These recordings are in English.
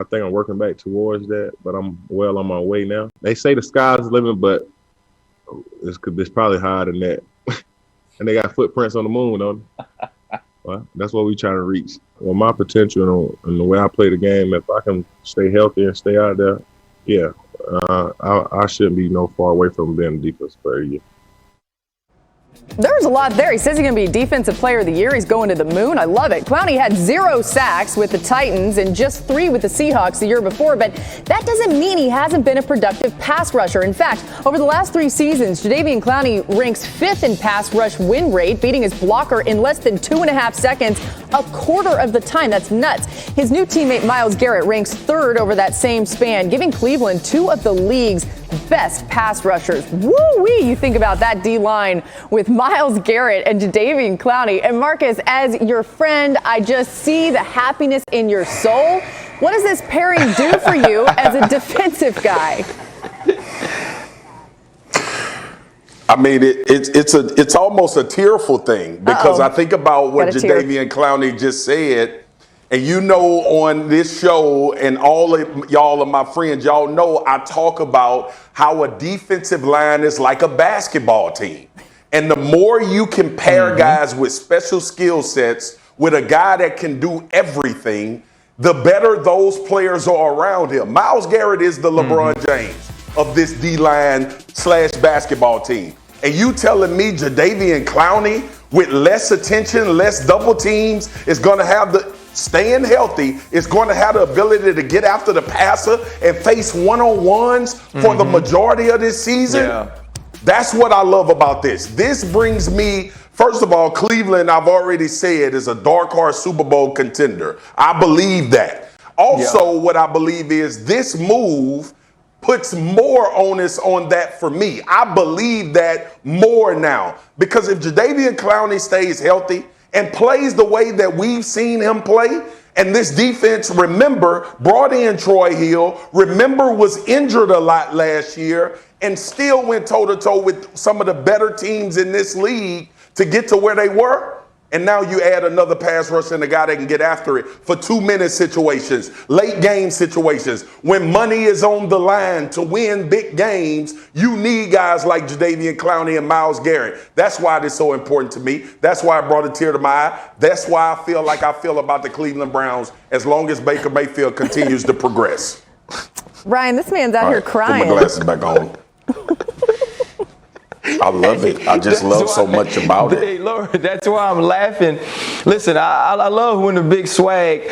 I think I'm working back towards that, but I'm well on my way now. They say the sky's the limit, but it's probably higher than that. And they got footprints on the moon, don't they? Well, that's what we trying to reach. Well, my potential and the way I play the game, if I can stay healthy and stay out there, yeah, I shouldn't be no far away from being a defensive player yet. There's a lot there. He says he's going to be Defensive Player of the Year. He's going to the moon. I love it. Clowney had 0 sacks with the Titans and just 3 with the Seahawks the year before, but that doesn't mean he hasn't been a productive pass rusher. In fact, over the last 3 seasons, Jadeveon Clowney ranks 5th in pass rush win rate, beating his blocker in less than 2.5 seconds a quarter of the time. That's nuts. His new teammate Myles Garrett ranks 3rd over that same span, giving Cleveland 2 of the league's best pass rushers. Woo-wee, you think about that D-line with Myles Garrett and Jadeveon Clowney. And Marcus, as your friend, I just see the happiness in your soul. What does this pairing do for you as a defensive guy? I mean, it's almost a tearful thing because I think about what Jadeveon Clowney just said. And you know, on this show and all of y'all are my friends, y'all know I talk about how a defensive line is like a basketball team. And the more you can pair guys with special skill sets with a guy that can do everything, the better those players are around him. Myles Garrett is the LeBron James of this D-line/basketball team. And you telling me Jadeveon Clowney with less attention, less double teams is going to have the staying healthy, is going to have the ability to get after the passer and face one-on-ones for the majority of this season? Yeah. That's what I love about this. This brings me, first of all, Cleveland, I've already said, is a dark horse Super Bowl contender. I believe that. Also, what I believe is this move puts more onus on that for me. I believe that more now. Because if Jadeveon Clowney stays healthy and plays the way that we've seen him play, and this defense, remember, brought in Troy Hill, remember, was injured a lot last year, and still went toe-to-toe with some of the better teams in this league to get to where they were. And now you add another pass rusher and a guy that can get after it for 2-minute situations, late game situations. When money is on the line to win big games, you need guys like Jadeveon Clowney and Myles Garrett. That's why it's so important to me. That's why I brought a tear to my eye. That's why I feel like I feel about the Cleveland Browns as long as Baker Mayfield continues to progress. Ryan, this man's out here crying. Put my glasses back on. I love it. I just love so much about it. Hey, Lord, that's why I'm laughing. Listen, I love when the big swag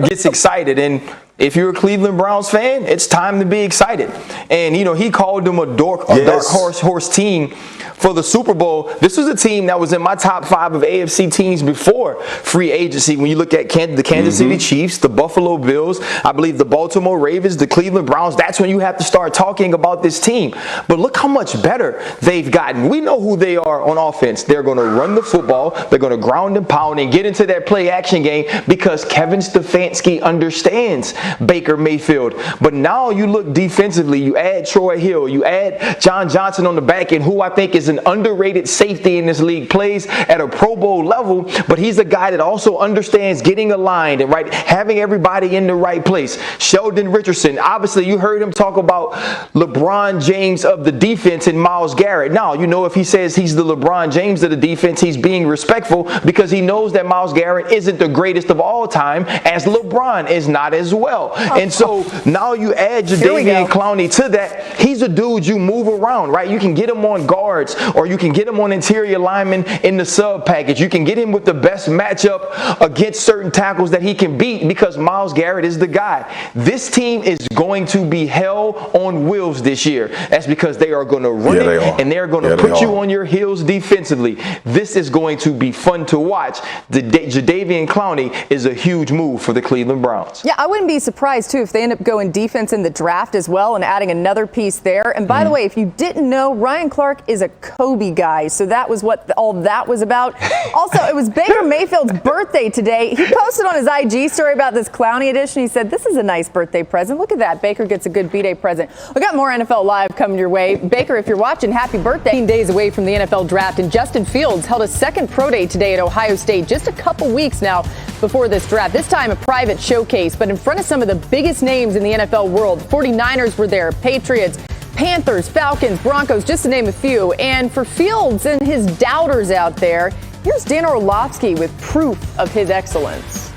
gets excited. And if you're a Cleveland Browns fan, it's time to be excited. And, you know, he called them a dark horse team for the Super Bowl. This was a team that was in my top 5 of AFC teams before free agency. When you look at the Kansas City Chiefs, the Buffalo Bills, I believe the Baltimore Ravens, the Cleveland Browns, that's when you have to start talking about this team. But look how much better they've gotten. We know who they are on offense. They're going to run the football. They're going to ground and pound and get into that play action game because Kevin Stefanski understands Baker Mayfield. But now you look defensively, you add Troy Hill, you add John Johnson on the back end, who I think is an underrated safety in this league, plays at a Pro Bowl level, but he's a guy that also understands getting aligned and having everybody in the right place. Sheldon Richardson, obviously you heard him talk about LeBron James of the defense and Myles Garrett. Now, you know, if he says he's the LeBron James of the defense, he's being respectful because he knows that Myles Garrett isn't the greatest of all time, as LeBron is not as well. And so now you add Jadeveon Clowney to that. He's a dude you move around, right? You can get him on guards, or you can get him on interior linemen in the sub package. You can get him with the best matchup against certain tackles that he can beat because Myles Garrett is the guy. This team is going to be hell on wheels this year. That's because they are going to run it, and they're going to put you on your heels defensively. This is going to be fun to watch. Jadeveon Clowney is a huge move for the Cleveland Browns. Yeah, I wouldn't be surprised, too, if they end up going defense in the draft as well and adding another piece there. And by the way, if you didn't know, Ryan Clark is a Kobe guy, so that was what all that was about. Also, it was Baker Mayfield's birthday today. He posted on his IG story about this Clowney edition. He said, "This is a nice birthday present. Look at that. Baker gets a good B-Day present." We got more NFL Live coming your way. Baker, if you're watching, happy birthday. 15 days away from the NFL draft, and Justin Fields held a second pro day today at Ohio State, just a couple weeks now before this draft. This time a private showcase, but in front of some some of the biggest names in the NFL world. 49ers were there, Patriots, Panthers, Falcons, Broncos, just to name a few. And for Fields and his doubters out there, here's Dan Orlovsky with proof of his excellence.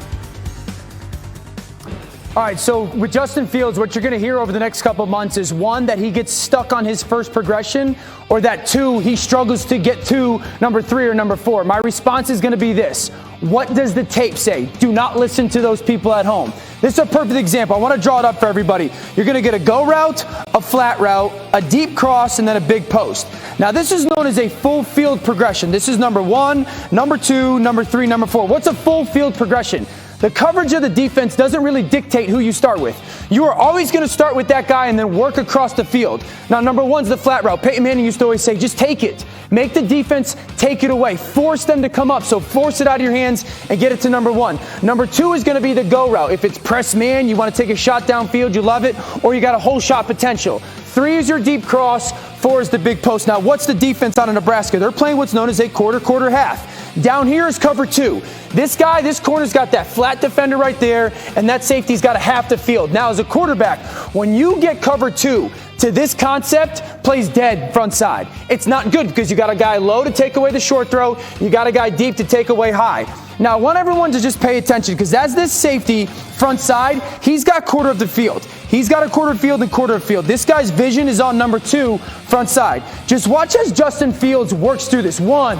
All right, so with Justin Fields, what you're going to hear over the next couple of months is, one, that he gets stuck on his first progression, or that, two, he struggles to get to number 3 or number 4. My response is going to be this. What does the tape say? Do not listen to those people at home. This is a perfect example. I want to draw it up for everybody. You're going to get a go route, a flat route, a deep cross, and then a big post. Now, this is known as a full field progression. This is number 1, number 2, number 3, number 4. What's a full field progression? The coverage of the defense doesn't really dictate who you start with. You are always going to start with that guy and then work across the field. Now, number 1's the flat route. Peyton Manning used to always say, just take it. Make the defense take it away. Force them to come up. So force it out of your hands and get it to number 1. Number 2 is going to be the go route. If it's press man, you want to take a shot downfield, you love it, or you got a whole shot potential. 3 is your deep cross. 4 is the big post. Now, what's the defense out of Nebraska? They're playing what's known as a quarter, half. Down here is cover 2. This corner's got that flat defender right there, and that safety's got a half the field. Now, as a quarterback, when you get cover 2 to this concept, plays dead front side. It's not good because you got a guy low to take away the short throw. You got a guy deep to take away high. Now, I want everyone to just pay attention because as this safety front side, he's got quarter of the field. He's got a quarter field and quarter of field. This guy's vision is on number 2 front side. Just watch as Justin Fields works through this. 1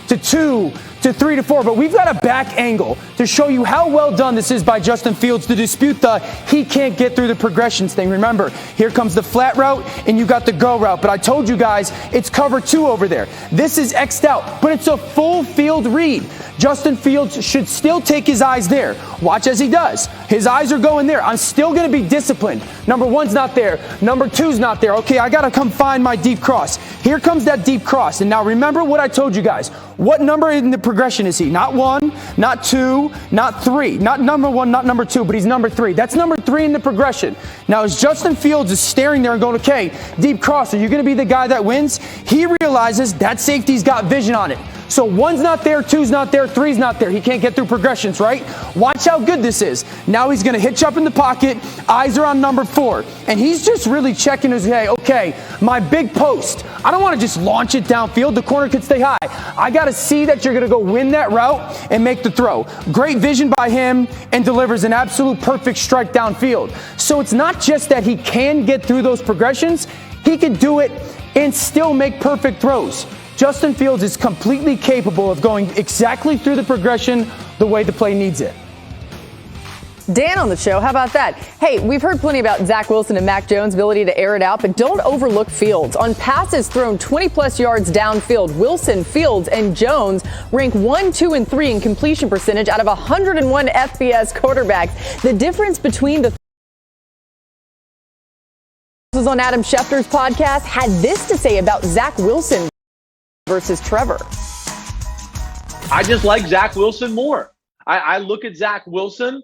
to 2 to 3 to 4, but we've got a back angle to show you how well done this is by Justin Fields to dispute the he can't get through the progressions thing. Remember, here comes the flat route and you got the go route, but I told you guys it's cover 2 over there. This is X'd out, but it's a full field read. Justin Fields should still take his eyes there. Watch as he does. His eyes are going there. I'm still going to be disciplined. Number 1's not there. Number 2's not there. Okay, I got to come find my deep cross. Here comes that deep cross. And now remember what I told you guys. What number in the progression is he? Not 1, not 2, not 3. Not number 1, not number 2, but he's number 3. That's number 3 in the progression. Now, as Justin Fields is staring there and going, okay, deep cross, are you going to be the guy that wins? He realizes that safety's got vision on it. So 1's not there, 2's not there, 3's not there. He can't get through progressions, right? Watch how good this is. Now he's going to hitch up in the pocket. Eyes are on number 4. And he's just really checking his head. Okay, my big post. I don't want to just launch it downfield. The corner could stay high. I got to see that you're going to go win that route and make the throw. Great vision by him and delivers an absolute perfect strike downfield. So it's not just that he can get through those progressions. He can do it and still make perfect throws. Justin Fields is completely capable of going exactly through the progression the way the play needs it. Dan on the show, how about that? Hey, we've heard plenty about Zach Wilson and Mac Jones' ability to air it out, but don't overlook Fields. On passes thrown 20-plus yards downfield, Wilson, Fields, and Jones rank 1, 2, and 3 in completion percentage out of 101 FBS quarterbacks. The difference between the was on Adam Schefter's podcast had this to say about Zach Wilson versus Trevor. I just like Zach Wilson more. I look at Zach Wilson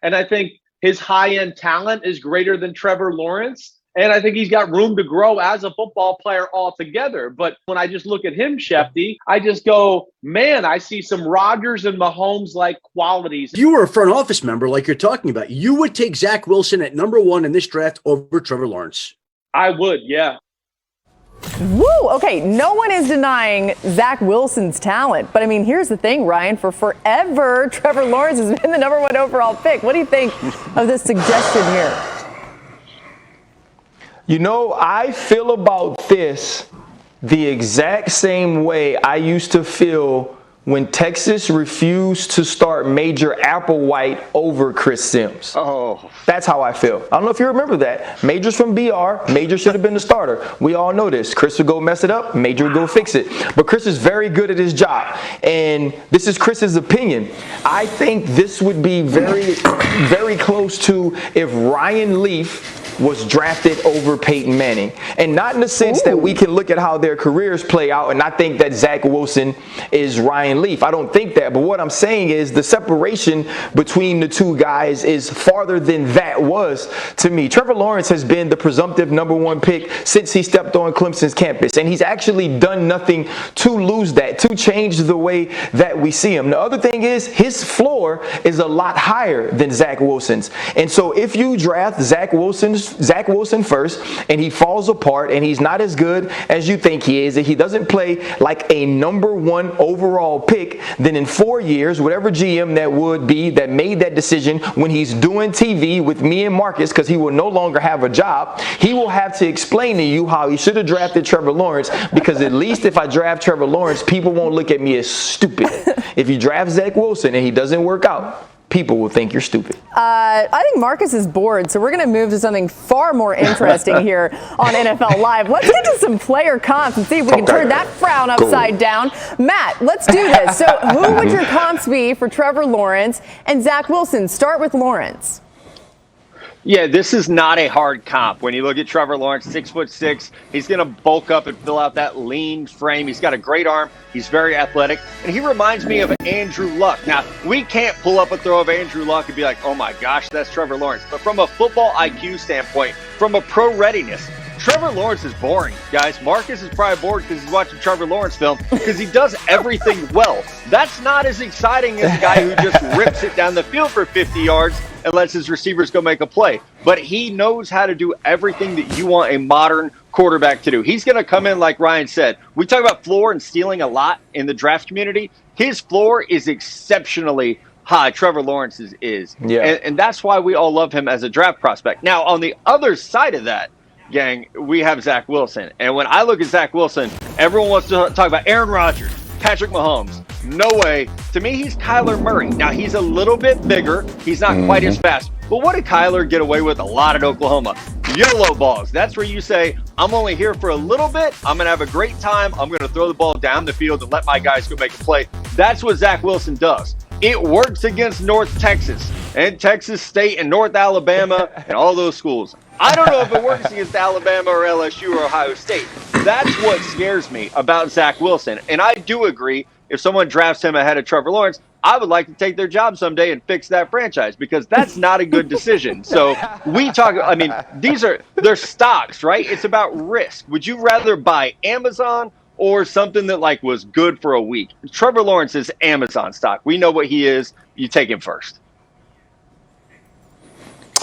and I think his high-end talent is greater than Trevor Lawrence. And I think he's got room to grow as a football player altogether. But when I just look at him, Shefty, I just go, man, I see some Rodgers and Mahomes-like qualities. If you were a front office member like you're talking about, you would take Zach Wilson at number 1 in this draft over Trevor Lawrence. I would, yeah. Woo! Okay, no one is denying Zach Wilson's talent. But, I mean, here's the thing, Ryan. For forever, Trevor Lawrence has been the number 1 overall pick. What do you think of this suggestion here? You know, I feel about this the exact same way I used to feel when Texas refused to start Major Applewhite over Chris Sims. Oh. That's how I feel. I don't know if you remember that. Major's from BR. Major should have been the starter. We all know this. Chris would go mess it up. Major would go fix it. But Chris is very good at his job. And this is Chris's opinion. I think this would be very, very close to if Ryan Leaf was drafted over Peyton Manning. And not in the sense that we can look at how their careers play out and not think that Zach Wilson is Ryan Leaf. I don't think that. But what I'm saying is the separation between the two guys is farther than that was to me. Trevor Lawrence has been the presumptive #1 pick since he stepped on Clemson's campus. And he's actually done nothing to lose that, to change the way that we see him. The other thing is his floor is a lot higher than Zach Wilson's. And so if you draft Zach Wilson first and he falls apart and he's not as good as you think he is, and he doesn't play like a #1 overall pick, then in 4 years, whatever GM that would be that made that decision when he's doing TV with me and Marcus, because he will no longer have a job, he will have to explain to you how he should have drafted Trevor Lawrence, because at least if I draft Trevor Lawrence, people won't look at me as stupid. If you draft Zach Wilson and he doesn't work out, people will think you're stupid. I think Marcus is bored, so we're going to move to something far more interesting here on NFL Live. Let's get to some player comps and see if we can turn that frown upside down. Matt, let's do this. So who would your comps be for Trevor Lawrence and Zach Wilson? Start with Lawrence. Yeah, this is not a hard comp. When you look at Trevor Lawrence, 6'6", he's going to bulk up and fill out that lean frame. He's got a great arm. He's very athletic. And he reminds me of Andrew Luck. Now, we can't pull up a throw of Andrew Luck and be like, oh my gosh, that's Trevor Lawrence. But from a football IQ standpoint, from a pro readiness, Trevor Lawrence is boring, guys. Marcus is probably bored because he's watching Trevor Lawrence film because he does everything well. That's not as exciting as the guy who just rips it down the field for 50 yards and lets his receivers go make a play. But he knows how to do everything that you want a modern quarterback to do. He's going to come in, like Ryan said. We talk about floor and stealing a lot in the draft community. His floor is exceptionally high. Trevor Lawrence's is. Yeah. And that's why we all love him as a draft prospect. Now, on the other side of that, gang, we have Zach Wilson. And when I look at Zach Wilson, everyone wants to talk about Aaron Rodgers, Patrick Mahomes. No way. To me, he's Kyler Murray. Now, he's a little bit bigger. He's not quite as fast. But what did Kyler get away with a lot at Oklahoma? YOLO balls. That's where you say, I'm only here for a little bit. I'm going to have a great time. I'm going to throw the ball down the field and let my guys go make a play. That's what Zach Wilson does. It works against North Texas and Texas State and North Alabama and all those schools. I don't know if it works against Alabama or LSU or Ohio State. That's what scares me about Zach Wilson. And I do agree, if someone drafts him ahead of Trevor Lawrence, I would like to take their job someday and fix that franchise, because that's not a good decision. So we talk, I mean, they're stocks, right? It's about risk. Would you rather buy Amazon or something that like was good for a week? Trevor Lawrence is Amazon stock. We know what he is. You take him first.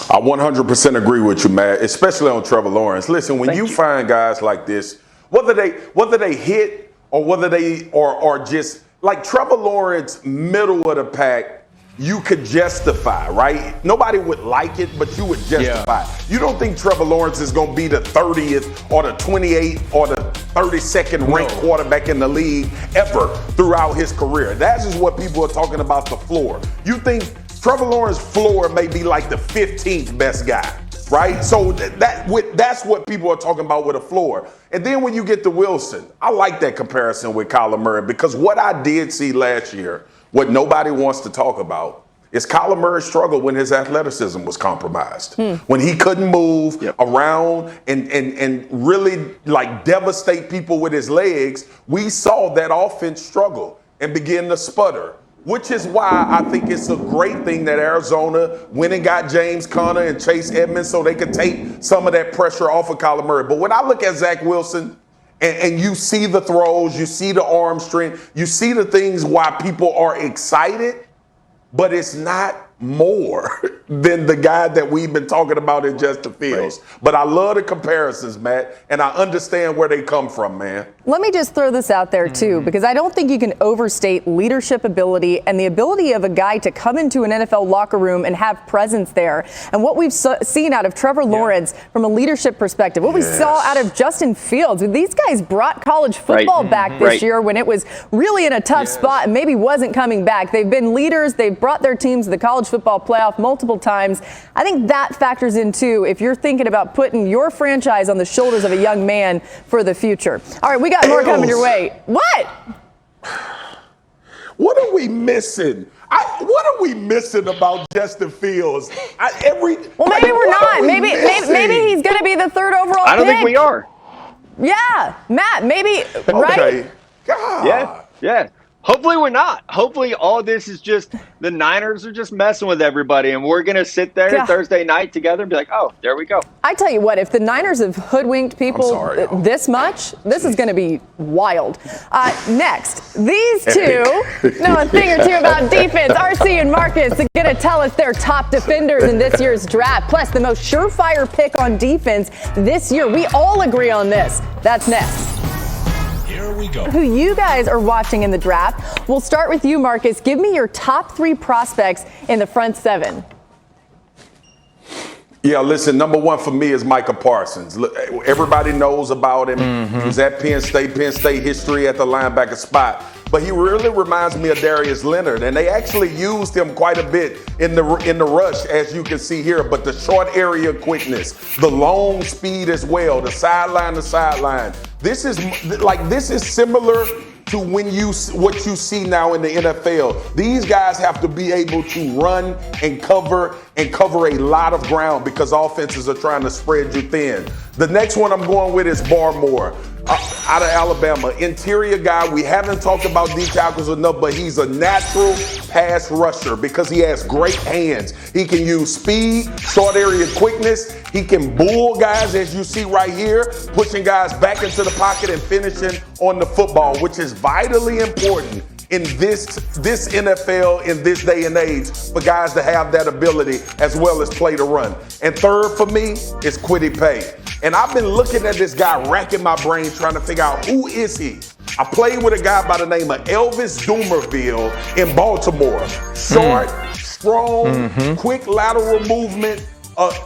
I 100% agree with you, Matt, especially on Trevor Lawrence. Listen, when you find guys like this, whether they hit or whether they are just like Trevor Lawrence, middle of the pack, you could justify, right? Nobody would like it, but you would justify. Yeah. You don't think Trevor Lawrence is going to be the 30th or the 28th or the 32nd ranked quarterback in the league ever throughout his career. That's just what people are talking about, the floor. You think Trevor Lawrence's floor may be like the 15th best guy, right? So that's what people are talking about with a floor. And then when you get to Wilson, I like that comparison with Kyler Murray, because what I did see last year, what nobody wants to talk about, is Kyler Murray struggled when his athleticism was compromised. When he couldn't move around and really like devastate people with his legs, we saw that offense struggle and begin to sputter. Which is why I think it's a great thing that Arizona went and got James Conner and Chase Edmonds so they could take some of that pressure off of Kyler Murray. But when I look at Zach Wilson and you see the throws, you see the arm strength, you see the things why people are excited, but it's not more than the guy that we've been talking about in Justin Fields. Right. But I love the comparisons, Matt, and I understand where they come from, man. Let me just throw this out there, too, because I don't think you can overstate leadership ability and the ability of a guy to come into an NFL locker room and have presence there. And what we've seen out of Trevor Lawrence from a leadership perspective, what we saw out of Justin Fields, these guys brought college football back this year when it was really in a tough spot and maybe wasn't coming back. They've been leaders. They've brought their teams to the college football playoff multiple times. I think that factors in, too, if you're thinking about putting your franchise on the shoulders of a young man for the future. All right, we got more coming your way. What? What are we missing? What are we missing about Justin Fields? Maybe we're not. Maybe I don't think we are. Yeah, Matt, maybe, Okay. right? God. Yeah. Hopefully we're not. Hopefully all this is just the Niners are just messing with everybody, and we're going to sit there Yeah. Thursday night together and be like, oh, there we go. I tell you what, if the Niners have hoodwinked people sorry, y'all. this much, this is going to be wild. Next, these two know a thing or two about defense. RC and Marcus are going to tell us their top defenders in this year's draft, plus the most surefire pick on defense this year. We all agree on this. That's next. Here we go. Who you guys are watching in the draft. We'll start with you, Marcus. Give me your top 3 prospects in the front 7. Yeah, listen, number 1 for me is Micah Parsons. Look, everybody knows about him. He was at Penn State history at the linebacker spot. But he really reminds me of Darius Leonard, and they actually used him quite a bit in the rush, as you can see here. But the short area quickness, the long speed as well, the sideline to sideline. This is similar to what you see now in the NFL. These guys have to be able to run and cover a lot of ground because offenses are trying to spread you thin. The next one I'm going with is Barmore. Out of Alabama, interior guy. We haven't talked about D tackles enough, but he's a natural pass rusher because he has great hands. He can use speed, short area quickness. He can bull guys, as you see right here, pushing guys back into the pocket and finishing on the football, which is vitally important in this NFL in this day and age for guys to have that ability as well as play to run. And third for me is Kwity Paye. And I've been looking at this guy, racking my brain, trying to figure out who is he. I played with a guy by the name of Elvis Dumervil in Baltimore. Short, strong, quick lateral movement,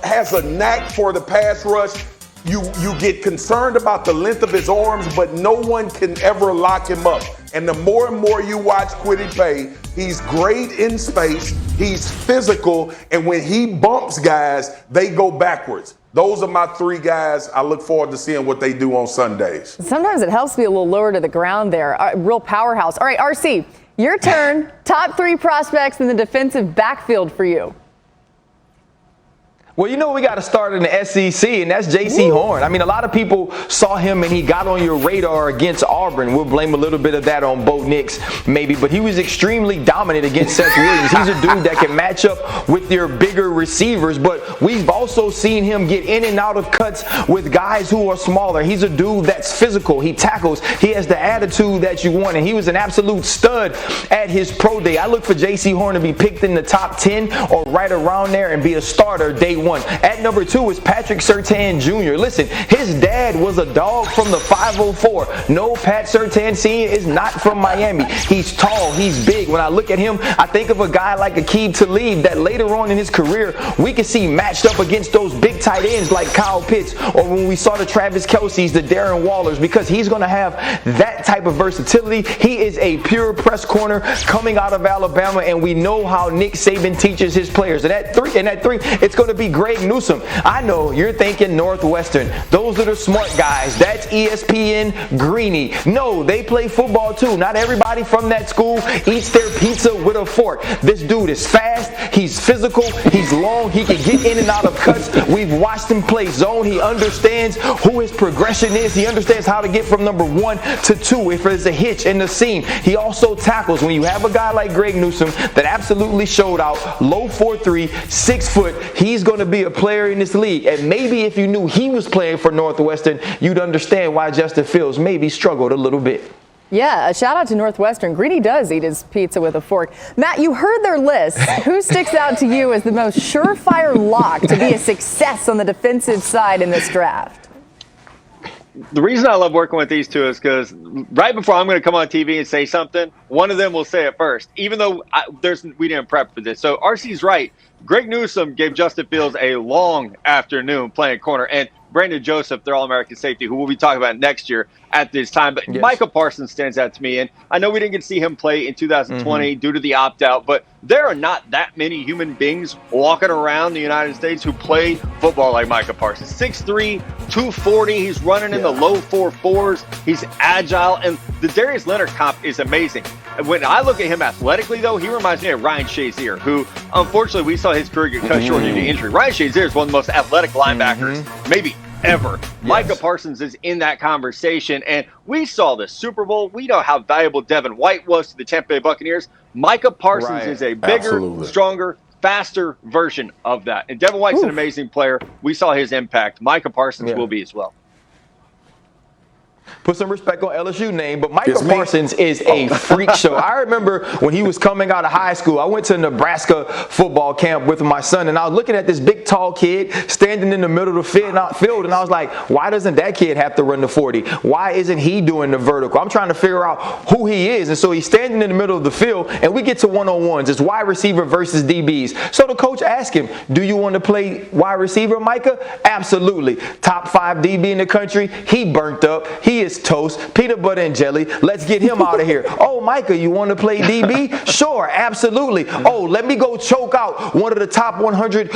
has a knack for the pass rush. You get concerned about the length of his arms, but no one can ever lock him up. And the more and more you watch Kwity Paye, he's great in space, he's physical, and when he bumps guys, they go backwards. Those are my 3 guys. I look forward to seeing what they do on Sundays. Sometimes it helps to be a little lower to the ground there. Real powerhouse. All right, RC, your turn. Top 3 prospects in the defensive backfield for you. Well, you know we got to start in the SEC, and that's J.C. Horn. I mean, a lot of people saw him, and he got on your radar against Auburn. We'll blame a little bit of that on Bo Nix, maybe, but he was extremely dominant against Seth Williams. He's a dude that can match up with your bigger receivers, but we've also seen him get in and out of cuts with guys who are smaller. He's a dude that's physical. He tackles. He has the attitude that you want, and he was an absolute stud at his pro day. I look for J.C. Horn to be picked in the top 10 or right around there and be a starter day 1. At number 2 is Patrick Surtain Jr. Listen, his dad was a dog from the 504. No, Pat Surtain Sr. is not from Miami. He's tall, he's big. When I look at him, I think of a guy like Aqib Talib that later on in his career we can see matched up against those big tight ends like Kyle Pitts, or when we saw the Travis Kelce's, the Darren Wallers, because he's going to have that type of versatility. He is a pure press corner coming out of Alabama, and we know how Nick Saban teaches his players. And at 3, it's going to be Greg Newsome. I know you're thinking Northwestern. Those are the smart guys. That's ESPN Greeny. No, they play football too. Not everybody from that school eats their pizza with a fork. This dude is fast. He's physical. He's long. He can get in and out of cuts. We've watched him play zone. He understands who his progression is. He understands how to get from number 1 to 2 if there's a hitch in the seam. He also tackles. When you have a guy like Greg Newsome that absolutely showed out, low 4'3", 6 foot, he's going to be a player in this league. And maybe if you knew he was playing for Northwestern, you'd understand why Justin Fields maybe struggled a little bit. Yeah, a shout out to Northwestern. Greeny does eat his pizza with a fork. Matt, you heard their list. Who sticks out to you as the most surefire lock to be a success on the defensive side in this draft? The reason I love working with these two is because right before I'm going to come on TV and say something, one of them will say it first, even though we didn't prep for this. So RC's right. Greg Newsome gave Justin Fields a long afternoon playing corner, and Brandon Joseph, their All-American safety, who we'll be talking about next year at this time. But yes, Micah Parsons stands out to me, and I know we didn't get to see him play in 2020 due to the opt-out, but there are not that many human beings walking around the United States who play football like Micah Parsons. 6'3", 240, he's running in the low 4.4s, he's agile, and the Darius Leonard comp is amazing. When I look at him athletically, though, he reminds me of Ryan Shazier, who, unfortunately, we saw his career get cut short due to injury. Ryan Shazier is one of the most athletic linebackers, maybe ever. Yes. Micah Parsons is in that conversation, and we saw the Super Bowl. We know how valuable Devin White was to the Tampa Bay Buccaneers. Micah Parsons is a bigger, stronger, faster version of that. And Devin White's an amazing player. We saw his impact. Micah Parsons will be as well. Put some respect on LSU name, but Micah Parsons is a freak show. I remember when he was coming out of high school, I went to Nebraska football camp with my son, and I was looking at this big, tall kid standing in the middle of the field, and I was like, why doesn't that kid have to run the 40? Why isn't he doing the vertical? I'm trying to figure out who he is, and so he's standing in the middle of the field, and we get to one-on-ones. It's wide receiver versus DBs. So the coach asked him, do you want to play wide receiver, Micah? Absolutely. Top 5 DB in the country. He burnt up. He is toast, peanut butter and jelly. Let's get him out of here. Oh, Micah, you want to play DB? Sure, absolutely. Oh, let me go choke out one of the top 100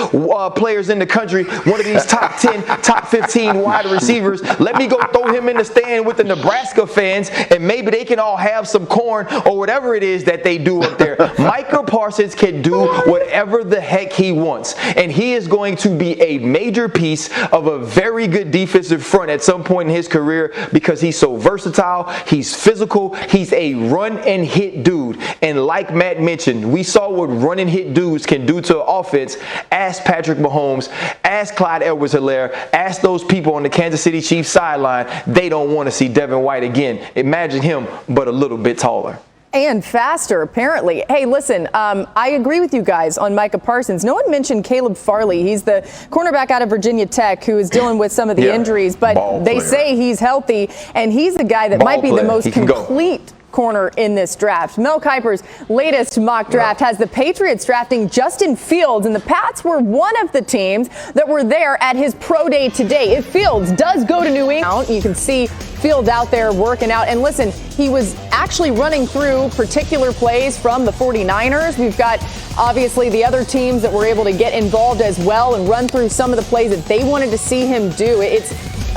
players in the country, one of these top 10, top 15 wide receivers. Let me go throw him in the stand with the Nebraska fans, and maybe they can all have some corn or whatever it is that they do up there. Micah Parsons can do whatever the heck he wants, and he is going to be a major piece of a very good defensive front at some point in his career because he's so versatile, he's physical, he's a run and hit dude. And like Matt mentioned, we saw what run and hit dudes can do to an offense. Ask Patrick Mahomes, ask Clyde Edwards-Helaire, ask those people on the Kansas City Chiefs sideline. They don't want to see Devin White again. Imagine him, but a little bit taller. And faster, apparently. Hey, listen, I agree with you guys on Micah Parsons. No one mentioned Caleb Farley. He's the cornerback out of Virginia Tech who is dealing with some of the injuries, but they say he's healthy, and he's the guy that might be the most complete corner in this draft. Mel Kiper's latest mock draft has the Patriots drafting Justin Fields, and the Pats were one of the teams that were there at his pro day today. If Fields does go to New England, you can see Fields out there working out. And listen, he was actually running through particular plays from the 49ers. We've got obviously the other teams that were able to get involved as well and run through some of the plays that they wanted to see him do. It's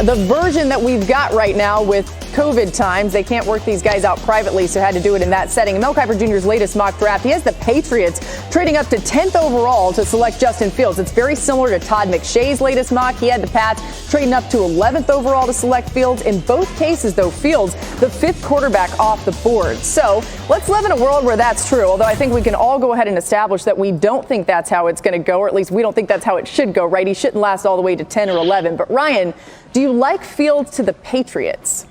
the version that we've got right now with COVID times. They can't work these guys out privately, so had to do it in that setting. And Mel Kiper Jr.'s latest mock draft, he has the Patriots trading up to 10th overall to select Justin Fields. It's very similar to Todd McShay's latest mock. He had the Pats trading up to 11th overall to select Fields. In both cases, though, Fields, the 5th quarterback off the board. So let's live in a world where that's true, although I think we can all go ahead and establish that we don't think that's how it's going to go, or at least we don't think that's how it should go, right? He shouldn't last all the way to 10 or 11. But Ryan, do you like Fields to the Patriots?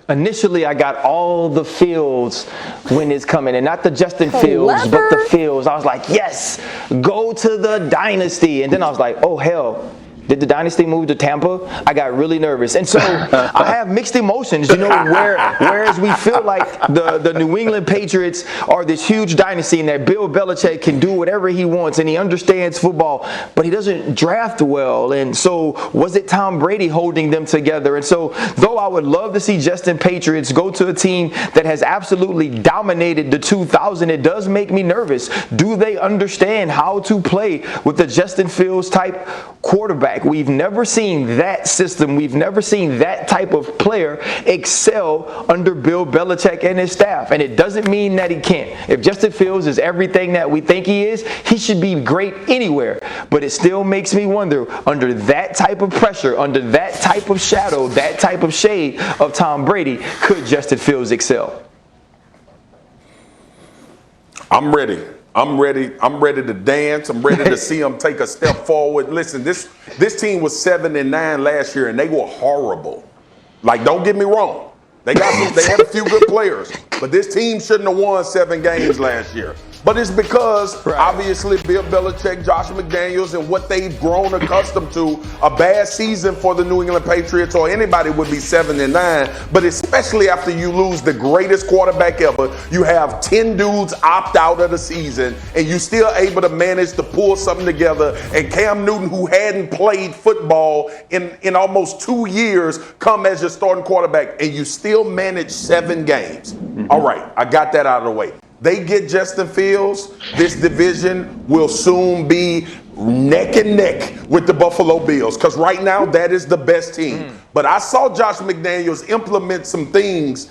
Initially, I got all the Fields when it's coming, and not the Justin Fields, but the Fields. I was like, yes, go to the dynasty. And then I was like, oh, hell. Did the dynasty move to Tampa? I got really nervous. And so I have mixed emotions, whereas we feel like the New England Patriots are this huge dynasty and that Bill Belichick can do whatever he wants and he understands football, but he doesn't draft well. And so was it Tom Brady holding them together? And so though I would love to see Justin Patriots go to a team that has absolutely dominated the 2000, it does make me nervous. Do they understand how to play with the Justin Fields type quarterback? We've never seen that system. We've never seen that type of player excel under Bill Belichick and his staff. And it doesn't mean that he can't. If Justin Fields is everything that we think he is, he should be great anywhere. But it still makes me wonder, under that type of pressure, under that type of shadow, that type of shade of Tom Brady, could Justin Fields excel? I'm ready. I'm ready to dance. I'm ready to see them take a step forward. Listen, this team was 7-9 last year, and they were horrible. Like, don't get me wrong. They had a few good players, but this team shouldn't have won 7 games last year. But it's because, obviously, Bill Belichick, Josh McDaniels, and what they've grown accustomed to, a bad season for the New England Patriots or anybody would be 7-9. But especially after you lose the greatest quarterback ever, you have 10 dudes opt out of the season, and you still able to manage to pull something together. And Cam Newton, who hadn't played football in almost 2 years, come as your starting quarterback, and you still manage 7 games. All right, I got that out of the way. They get Justin Fields, this division will soon be neck and neck with the Buffalo Bills, because right now that is the best team. But I saw Josh McDaniels implement some things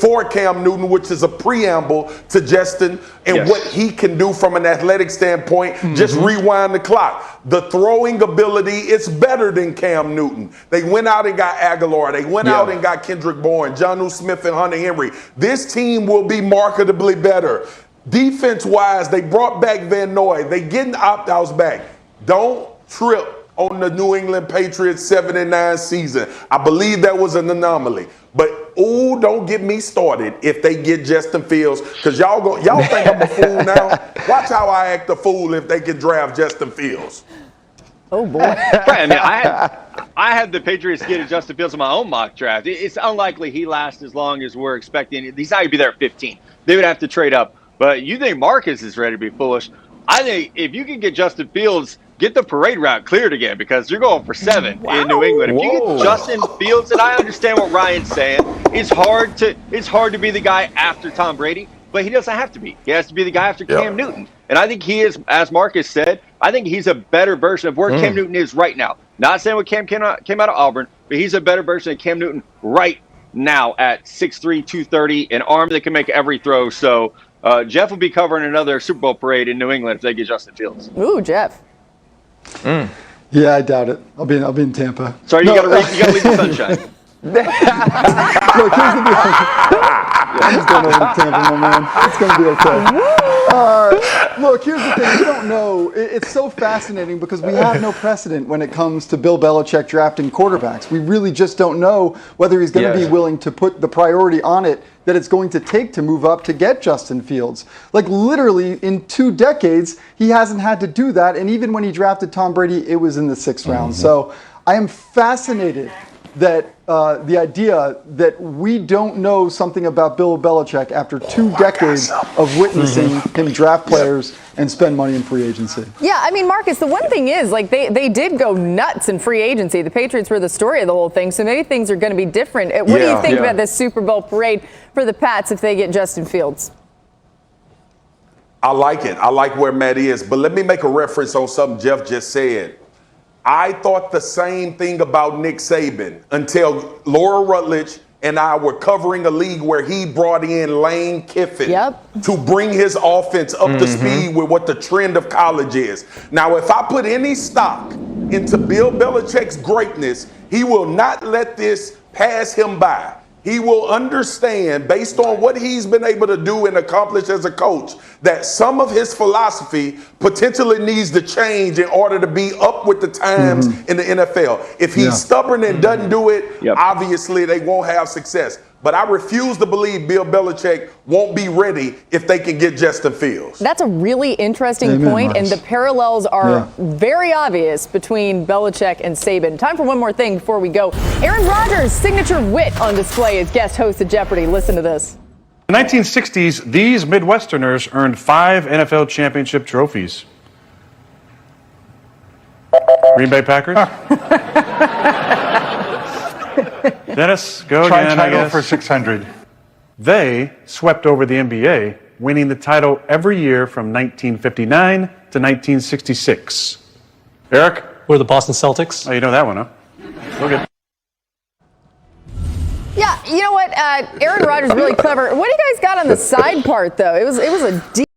for Cam Newton, which is a preamble to Justin and what he can do from an athletic standpoint. Just rewind the clock. The throwing ability is better than Cam Newton. They went out and got Aguilar. They went out and got Kendrick Bourne, Jonnu Smith, and Hunter Henry. This team will be marketably better. Defense-wise, they brought back Van Noy. They getting opt-outs back. Don't trip on the New England Patriots 7-9 season. I believe that was an anomaly. But, don't get me started if they get Justin Fields, because y'all think I'm a fool now? Watch how I act a fool if they can draft Justin Fields. Oh, boy. Right, I mean, I had the Patriots getting Justin Fields in my own mock draft. It's unlikely he lasts as long as we're expecting. He's not going to be there at 15. They would have to trade up. But you think Marcus is ready to be foolish. I think if you can get Justin Fields, get the parade route cleared again, because you're going for 7 in New England. If you get Justin Fields, and I understand what Ryan's saying, it's hard to be the guy after Tom Brady, but he doesn't have to be. He has to be the guy after Cam Newton. And I think he is, as Marcus said, I think he's a better version of where Cam Newton is right now. Not saying what Cam came out of Auburn, but he's a better version of Cam Newton right now at 6'3", 230, an arm that can make every throw. So Jeff will be covering another Super Bowl parade in New England if they get Justin Fields. Ooh, Jeff. Yeah, I doubt it. I'll be in Tampa. Sorry, you gotta leave the sunshine. Look, here's the deal. I'm just going over to Tampa, my man. It's going to be okay. Look, here's the thing. We don't know. It's so fascinating because we have no precedent when it comes to Bill Belichick drafting quarterbacks. We really just don't know whether he's going to be willing to put the priority on it that it's going to take to move up to get Justin Fields. Like, literally, in 2 decades, he hasn't had to do that. And even when he drafted Tom Brady, it was in the 6th round. So I am fascinated that the idea that we don't know something about Bill Belichick after 2 decades of witnessing him draft players and spend money in free agency. Yeah, I mean, Marcus, the one thing is, like, they did go nuts in free agency. The Patriots were the story of the whole thing, so maybe things are going to be different. What do you think about this Super Bowl parade for the Pats if they get Justin Fields? I like it. I like where Matt is. But let me make a reference on something Jeff just said. I thought the same thing about Nick Saban until Laura Rutledge and I were covering a league where he brought in Lane Kiffin to bring his offense up to speed with what the trend of college is. Now, if I put any stock into Bill Belichick's greatness, he will not let this pass him by. He will understand, based on what he's been able to do and accomplish as a coach, that some of his philosophy potentially needs to change in order to be up with the times in the NFL. If he's stubborn and doesn't do it, obviously they won't have success. But I refuse to believe Bill Belichick won't be ready if they can get Justin Fields. That's a really interesting point, and the parallels are very obvious between Belichick and Saban. Time for one more thing before we go. Aaron Rodgers' signature wit on display as guest host of Jeopardy. Listen to this. In the 1960s, these Midwesterners earned 5 NFL championship trophies. Green Bay Packers? Dennis, go again, I guess. For 600. They swept over the NBA, winning the title every year from 1959 to 1966. Eric? We're the Boston Celtics. Oh, you know that one, huh? Look at. Yeah, you know what? Aaron Rodgers is really clever. What do you guys got on the side part, though? It was a deep